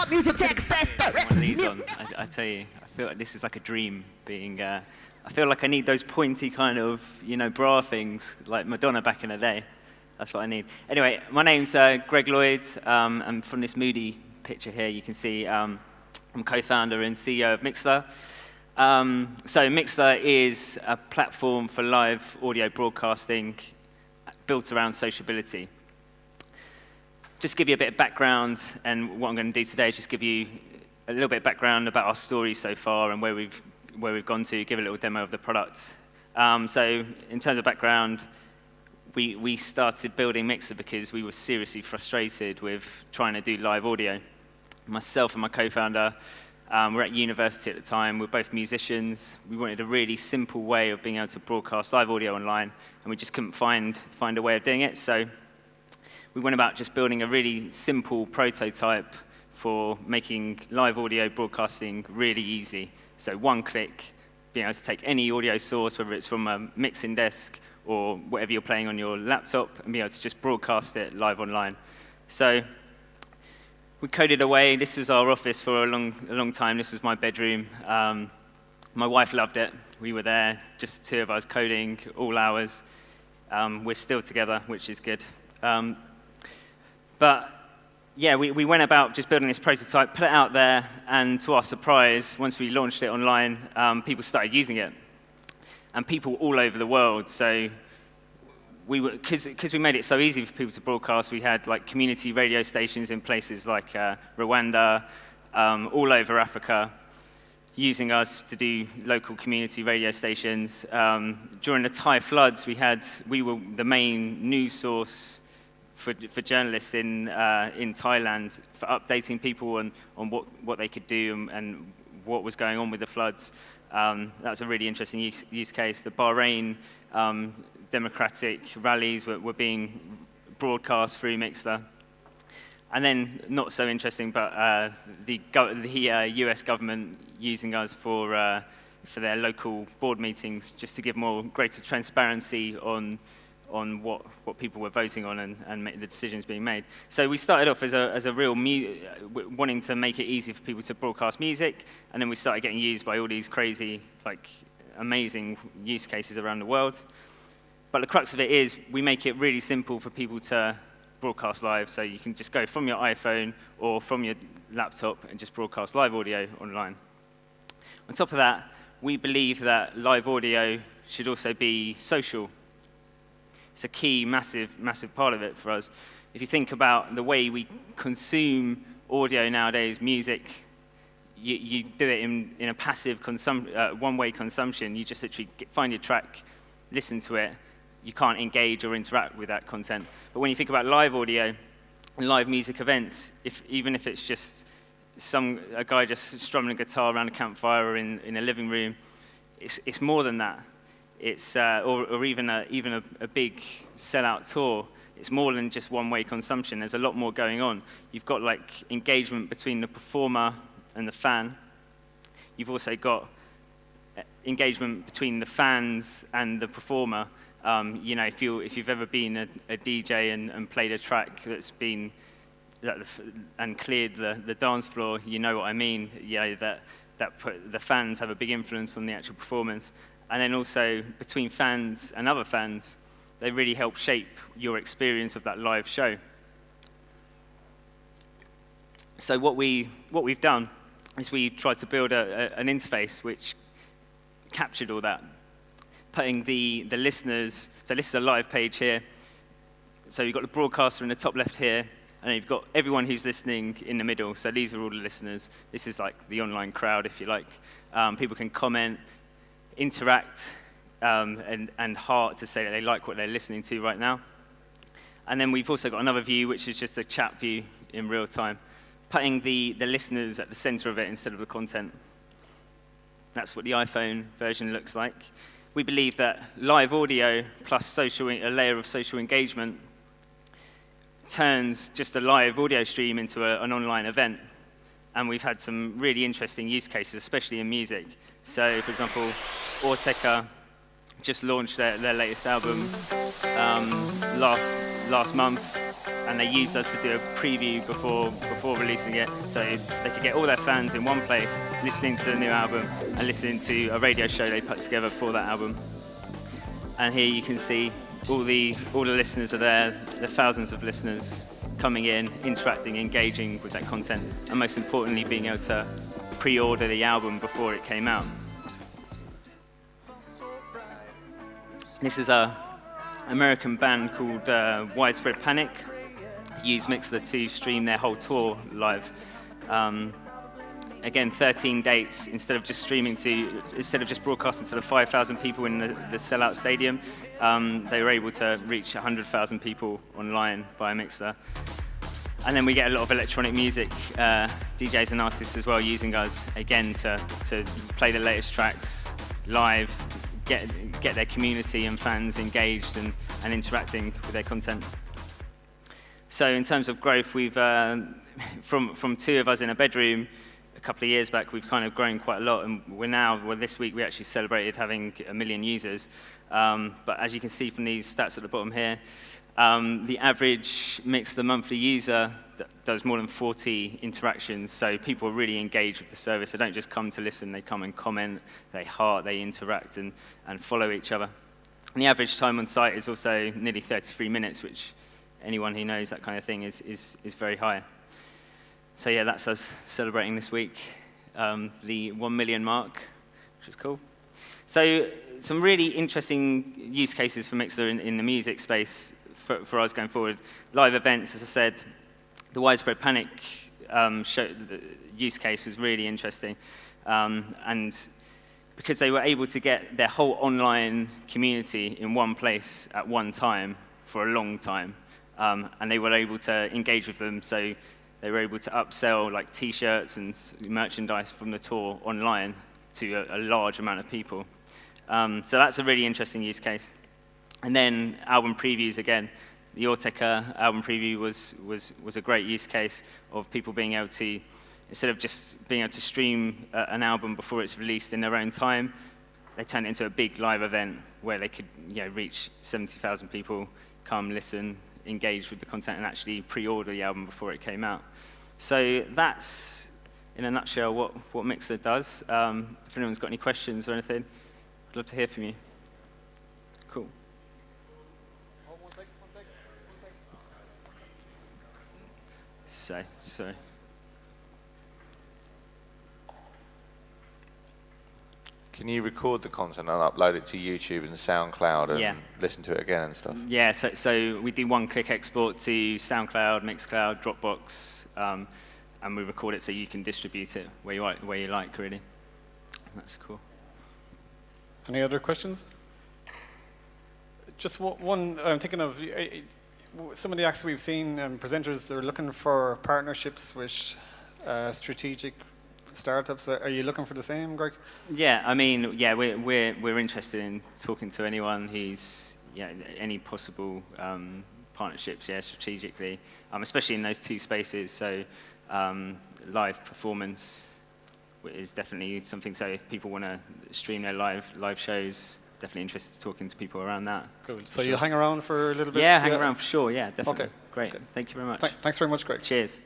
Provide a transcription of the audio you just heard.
Music Tech Fest. One of these on, I tell you, I feel like this is like a dream being, I feel like I need those pointy kind of, bra things, like Madonna back in the day. That's what I need. Anyway, my name's Greg Lloyd, and from this moody picture here, you can see I'm co-founder and CEO of Mixlr. So Mixlr is a platform for live audio broadcasting built around sociability. Just to give you a bit of background, and what I'm going to do today is just give you a little bit of background about our story so far and where we've gone to, give a little demo of the product. So in terms of background, we started building Mixlr because we were seriously frustrated with trying to do live audio. Myself and my co-founder were at university at the time. We're both musicians. We wanted a really simple way of being able to broadcast live audio online, and we just couldn't find a way of doing it. So we went about just building a really simple prototype for making live audio broadcasting really easy. So one click, being able to take any audio source, whether it's from a mixing desk or whatever you're playing on your laptop, and be able to just broadcast it live online. So we coded away. This was our office for a long time. This was my bedroom. My wife loved it. We were there, just the two of us coding all hours. We're still together, which is good. But yeah, we went about just building this prototype, put it out there, and to our surprise, once we launched it online, people started using it. And people all over the world. So because we made it so easy for people to broadcast, we had like community radio stations in places like Rwanda, all over Africa, using us to do local community radio stations. During the Thai floods, we were the main news source for journalists in Thailand, for updating people on what they could do and what was going on with the floods. That was a really interesting use case. The Bahrain democratic rallies were being broadcast through Mixlr. And then, not so interesting, but the US government using us for their local board meetings, just to give greater transparency on what people were voting on and the decisions being made. So we started off as a real wanting to make it easy for people to broadcast music, and then we started getting used by all these crazy, amazing use cases around the world. But the crux of it is we make it really simple for people to broadcast live, so you can just go from your iPhone or from your laptop and just broadcast live audio online. On top of that, we believe that live audio should also be social. It's a key, massive part of it for us. If you think about the way we consume audio nowadays, music, you do it in a passive one-way consumption. You just literally find your track, listen to it. You can't engage or interact with that content. But when you think about live audio and live music events, even if it's just a guy just strumming a guitar around a campfire or in a living room, it's more than that. It's or even a big sellout tour. It's more than just one-way consumption. There's a lot more going on. You've got engagement between the performer and the fan. You've also got engagement between the fans and the performer. If you've ever been a DJ and played a track that's been and cleared the dance floor, you know what I mean. The fans have a big influence on the actual performance. And then also, between fans and other fans, they really help shape your experience of that live show. So what we've done is we tried to build an interface which captured all that, putting the listeners, so this is a live page here, so you've got the broadcaster in the top left here, and you've got everyone who's listening in the middle, so these are all the listeners. This is like the online crowd, if you like. People can comment, interact, and heart to say that they like what they're listening to right now. And then we've also got another view, which is just a chat view in real time, putting the listeners at the center of it instead of the content. That's what the iPhone version looks like. We believe that live audio plus a layer of social engagement turns just a live audio stream into an online event. And we've had some really interesting use cases, especially in music. So, for example, Ortega just launched their latest album last month. and they used us to do a preview before releasing it, so they could get all their fans in one place, listening to the new album and listening to a radio show they put together for that album. And here you can see all the listeners are there, the thousands of listeners coming in, interacting, engaging with that content, and most importantly, being able to pre-order the album before it came out. This is an American band called Widespread Panic. Use Mixlr to stream their whole tour live. Again, 13 dates instead of just broadcasting to the 5,000 people in the sellout stadium. They were able to reach 100,000 people online via Mixlr. And then we get a lot of electronic music, DJs and artists as well, using us again to play the latest tracks live, get their community and fans engaged and interacting with their content. So in terms of growth, we've from 2 of us in a bedroom a couple of years back, we've kind of grown quite a lot, and this week we actually celebrated having 1 million users. But as you can see from these stats at the bottom here, the average Mixlr monthly user does more than 40 interactions, so people are really engaged with the service. They don't just come to listen, they come and comment, they heart, they interact and follow each other. And the average time on site is also nearly 33 minutes, which anyone who knows that kind of thing is very high. So yeah, that's us celebrating this week, the 1 million mark, which is cool. So some really interesting use cases for Mixlr in the music space for us going forward. Live events, as I said, the Widespread Panic use case was really interesting. And because they were able to get their whole online community in one place at one time for a long time, and they were able to engage with them, so they were able to upsell like t-shirts and merchandise from the tour online to a large amount of people. So that's a really interesting use case. And then album previews again. The Autechre album preview was a great use case of people being able to, instead of just being able to stream an album before it's released in their own time, they turned it into a big live event where they could reach 70,000 people, come listen, engage with the content, and actually pre-order the album before it came out. So that's, in a nutshell, what Mixlr does. If anyone's got any questions or anything, I'd love to hear from you. Cool. One second. So. Can you record the content and upload it to YouTube and SoundCloud and listen to it again and stuff? Yeah, so we do one-click export to SoundCloud, Mixcloud, Dropbox, and we record it so you can distribute it where you like, really. That's cool. Any other questions? Just one, I'm thinking of some of the acts we've seen, presenters, they're looking for partnerships with strategic startups. Are you looking for the same, Greg? Yeah, I mean, yeah, we're interested in talking to anyone who's any possible partnerships, strategically, especially in those 2 spaces. So live performance is definitely something. So if people want to stream their live shows, definitely interested in talking to people around that. Cool. So you'll hang around for a little bit? Yeah, hang around for sure. Yeah, definitely. Okay. Great. Okay. Thank you very much. Thanks very much, Greg. Cheers.